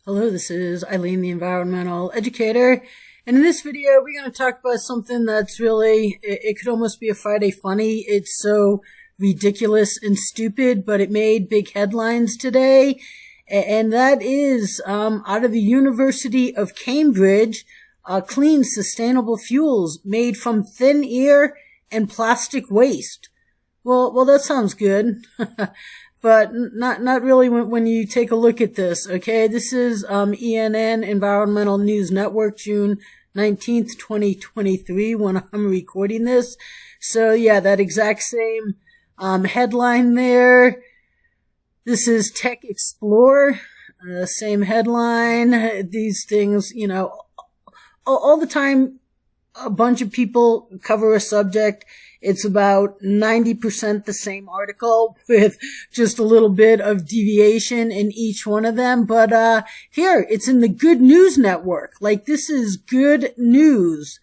Hello, this is Eileen, the environmental educator. And in this video, we're going to talk about something that's really, it could almost be a Friday funny. It's so ridiculous and stupid, but it made big headlines today. And that is, out of the University of Cambridge, clean, sustainable fuels made from thin air and plastic waste. Well, that sounds good. But not really when you take a look at this, okay? This is ENN, Environmental News Network, June 19th, 2023, when I'm recording this. So, yeah, that exact same headline there. This is Tech Explorer, same headline. These things, all the time, a bunch of people cover a subject. It's about 90% the same article with just a little bit of deviation in each one of them. But, here, it's in the Good News Network. Like, this is good news.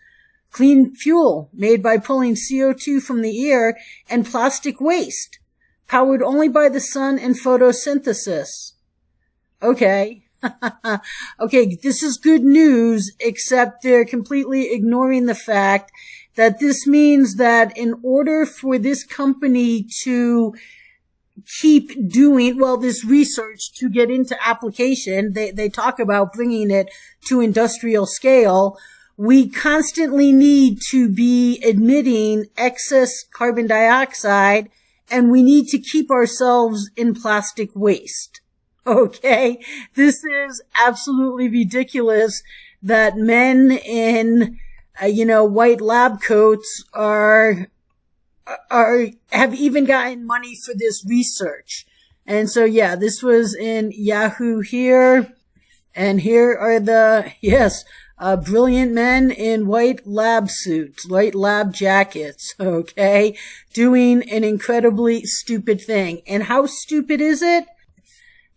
Clean fuel made by pulling CO2 from the air and plastic waste. Powered only by the sun and photosynthesis. Okay. Okay, this is good news, except they're completely ignoring the fact that this means that in order for this company to keep doing, this research to get into application, they talk about bringing it to industrial scale, we constantly need to be emitting excess carbon dioxide, and we need to keep ourselves in plastic waste. Okay? This is absolutely ridiculous that men in white lab coats have even gotten money for this research. And so, yeah, this was in Yahoo here. And here are brilliant men in white lab suits, white lab jackets, okay, doing an incredibly stupid thing. And how stupid is it?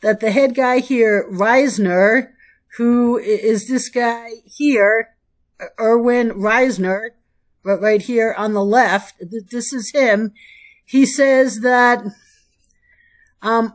That the head guy here, Reisner, who is this guy here, Erwin Reisner, right here on the left, this is him. He says that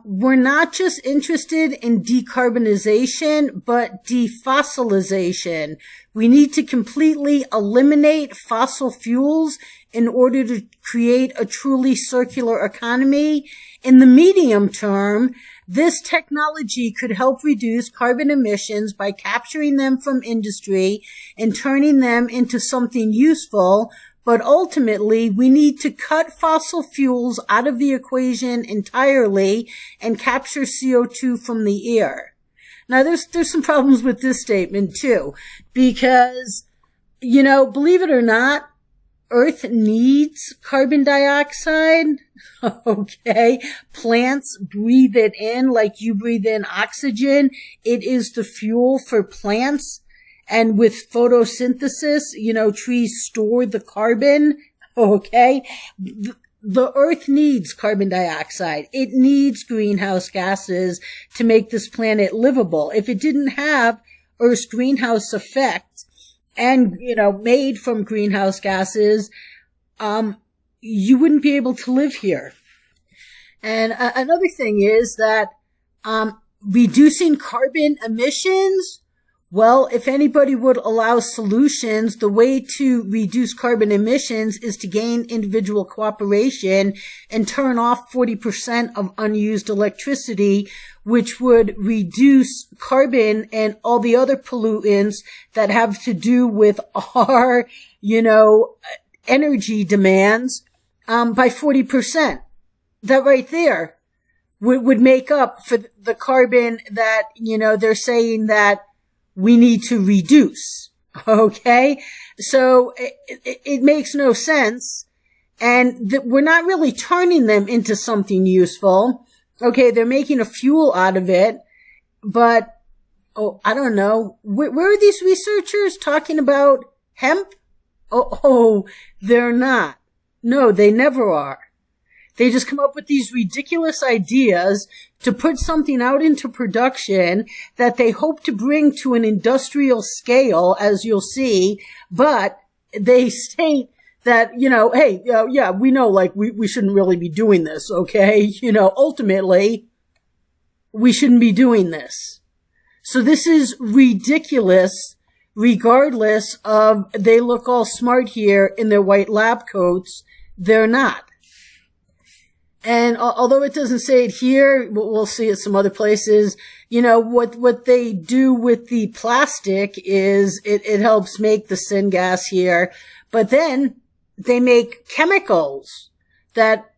we're not just interested in decarbonization, but defossilization. We need to completely eliminate fossil fuels in order to create a truly circular economy. In the medium term, this technology could help reduce carbon emissions by capturing them from industry and turning them into something useful. But ultimately, we need to cut fossil fuels out of the equation entirely and capture CO2 from the air. Now, there's some problems with this statement too, because, believe it or not, Earth needs carbon dioxide. Okay. Plants breathe it in like you breathe in oxygen. It is the fuel for plants. And with photosynthesis, trees store the carbon. Okay. The Earth needs carbon dioxide. It needs greenhouse gases to make this planet livable. If it didn't have Earth's greenhouse effect, and, made from greenhouse gases, you wouldn't be able to live here. And another thing is that, reducing carbon emissions, if anybody would allow solutions, the way to reduce carbon emissions is to gain individual cooperation and turn off 40% of unused electricity, which would reduce carbon and all the other pollutants that have to do with our, energy demands, by 40%. That right there would make up for the carbon that, they're saying that we need to reduce. Okay? So it makes no sense. And we're not really turning them into something useful. Okay, they're making a fuel out of it, but, I don't know. Where are these researchers talking about hemp? They're not. No, they never are. They just come up with these ridiculous ideas to put something out into production that they hope to bring to an industrial scale, as you'll see, but they state that, hey, yeah, we know, we shouldn't really be doing this, okay? Ultimately, we shouldn't be doing this. So this is ridiculous, regardless of they look all smart here in their white lab coats. They're not. And although it doesn't say it here, we'll see it some other places. You know, what they do with the plastic is it helps make the syngas here. But then they make chemicals that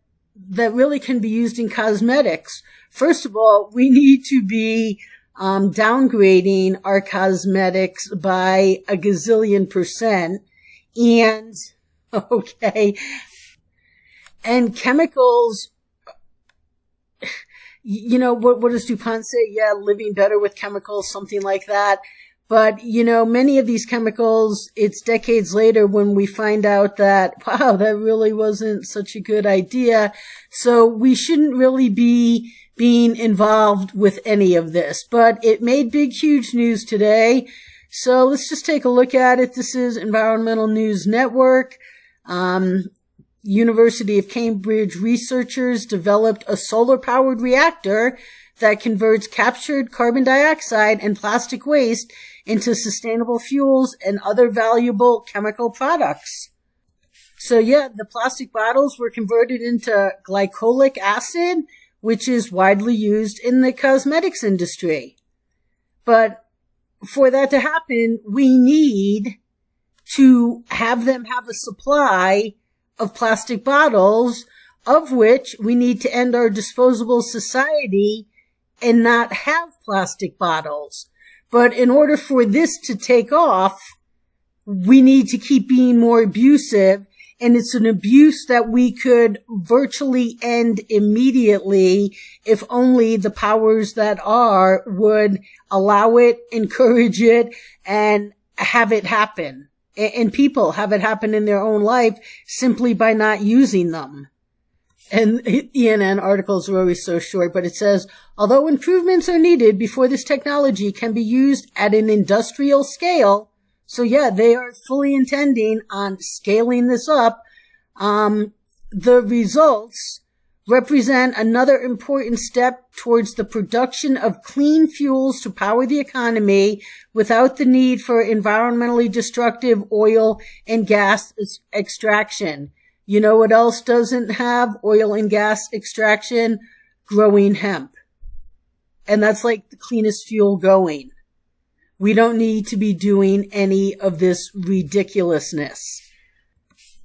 really can be used in cosmetics. First of all, we need to be downgrading our cosmetics by a gazillion %. And, okay, and chemicals, you know, what does DuPont say? Yeah, living better with chemicals, something like that. But, you know, many of these chemicals, it's decades later when we find out that, wow, that really wasn't such a good idea. So we shouldn't really be being involved with any of this. But it made big, huge news today. So let's just take a look at it. This is Environmental News Network. University of Cambridge researchers developed a solar-powered reactor that converts captured carbon dioxide and plastic waste into sustainable fuels and other valuable chemical products. So yeah, the plastic bottles were converted into glycolic acid, which is widely used in the cosmetics industry. But for that to happen, we need to have them have a supply of plastic bottles, of which we need to end our disposable society and not have plastic bottles. But in order for this to take off, we need to keep being more abusive, and it's an abuse that we could virtually end immediately if only the powers that are would allow it, encourage it, and have it happen. And people have it happen in their own life simply by not using them. And ENN articles are always so short, but it says, although improvements are needed before this technology can be used at an industrial scale, so yeah, they are fully intending on scaling this up, the results represent another important step towards the production of clean fuels to power the economy without the need for environmentally destructive oil and gas extraction. You know what else doesn't have oil and gas extraction? Growing hemp. And that's like the cleanest fuel going. We don't need to be doing any of this ridiculousness.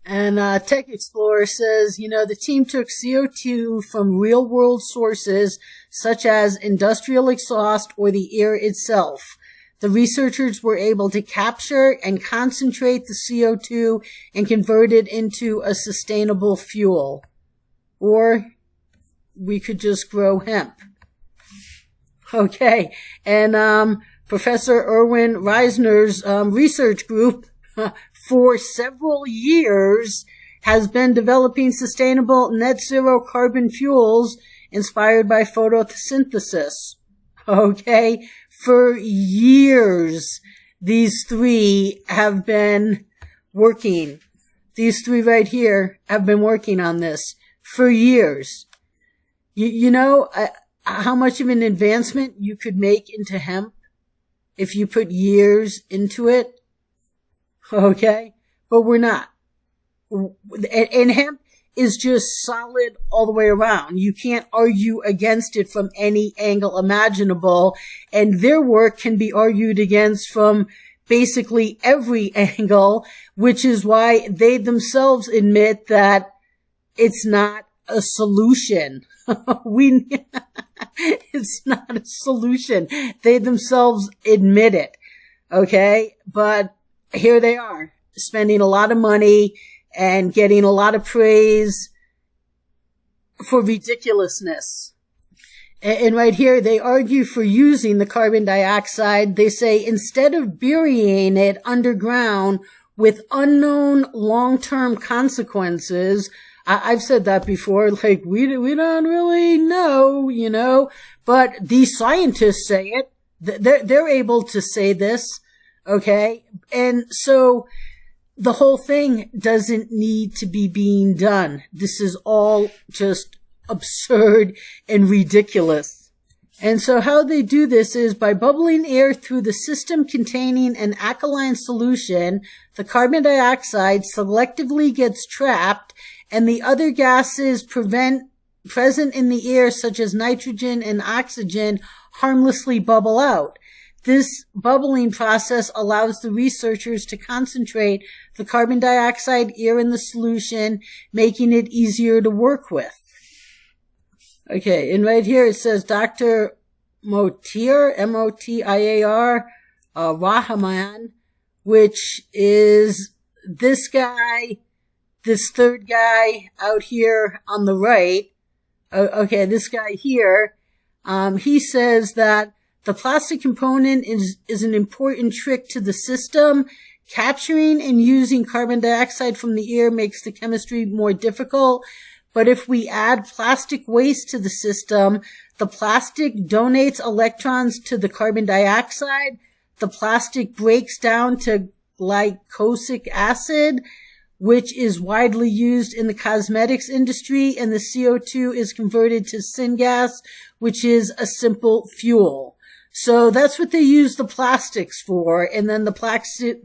And Tech Explorer says, you know, the team took CO2 from real-world sources such as industrial exhaust or the air itself. The researchers were able to capture and concentrate the CO2 and convert it into a sustainable fuel. Or we could just grow hemp. Okay. And Professor Erwin Reisner's research group for several years has been developing sustainable net zero carbon fuels inspired by photosynthesis. Okay? For years, these three have been working. These three right here have been working on this for years. You know how much of an advancement you could make into hemp if you put years into it? Okay? But we're not. And hemp is just solid all the way around. You can't argue against it from any angle imaginable, and their work can be argued against from basically every angle, which is why they themselves admit that it's not a solution. It's not a solution. They themselves admit it. Okay? But here they are, spending a lot of money and getting a lot of praise for ridiculousness. And right here, they argue for using the carbon dioxide. They say instead of burying it underground with unknown long-term consequences, I've said that before, like, we don't really know, you know, but these scientists say it. They're able to say this, okay? And so the whole thing doesn't need to be being done. This is all just absurd and ridiculous. And so how they do this is by bubbling air through the system containing an alkaline solution, the carbon dioxide selectively gets trapped and the other gases present in the air, such as nitrogen and oxygen, harmlessly bubble out. This bubbling process allows the researchers to concentrate the carbon dioxide air in the solution, making it easier to work with. Okay, and right here it says Dr. Motiar, M-O-T-I-A-R, Rahman, which is this guy, this third guy out here on the right. Okay, this guy here, he says that the plastic component is an important trick to the system. Capturing and using carbon dioxide from the air makes the chemistry more difficult. But if we add plastic waste to the system, the plastic donates electrons to the carbon dioxide. The plastic breaks down to glycosic acid, which is widely used in the cosmetics industry, and the CO2 is converted to syngas, which is a simple fuel. So that's what they use the plastics for, and then the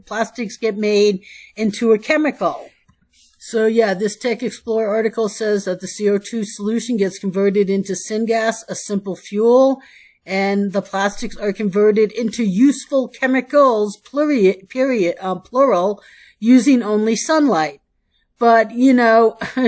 plastics get made into a chemical. So yeah, this Tech Explorer article says that the CO2 solution gets converted into syngas, a simple fuel, and the plastics are converted into useful chemicals, plural, using only sunlight. But,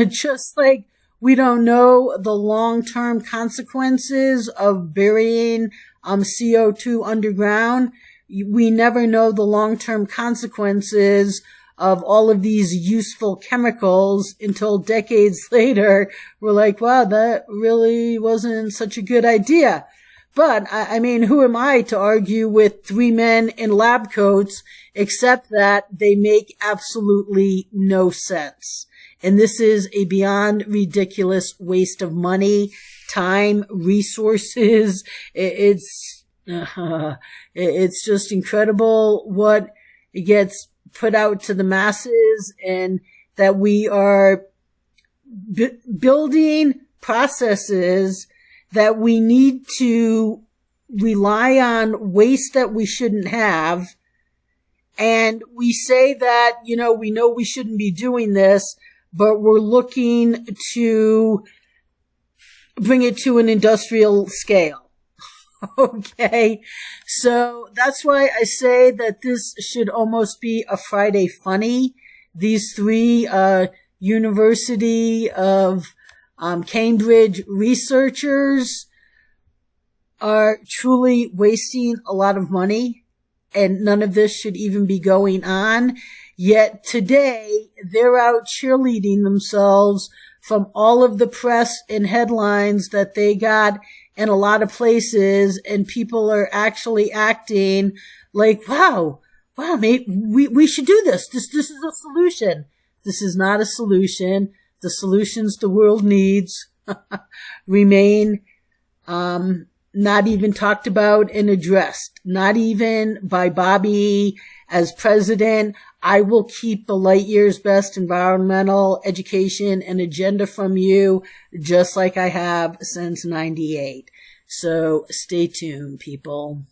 just like we don't know the long-term consequences of burying CO2 underground, we never know the long-term consequences of all of these useful chemicals until decades later we're like, wow, that really wasn't such a good idea. But, I mean, who am I to argue with three men in lab coats, except that they make absolutely no sense. And this is a beyond ridiculous waste of money, time, resources. It's just incredible what gets put out to the masses, and that we are building processes that we need to rely on waste that we shouldn't have. And we say that, we know we shouldn't be doing this, but we're looking to bring it to an industrial scale. Okay. So that's why I say that this should almost be a Friday funny. These three, University of Cambridge researchers are truly wasting a lot of money, and none of this should even be going on. Yet today, they're out cheerleading themselves from all of the press and headlines that they got in a lot of places, and people are actually acting like, wow, mate, we should do this. This is a solution. This is not a solution. The solutions the world needs remain not even talked about and addressed. Not even by Bobby as president. I will keep the light years best environmental education and agenda from you, just like I have since '98. So stay tuned, people.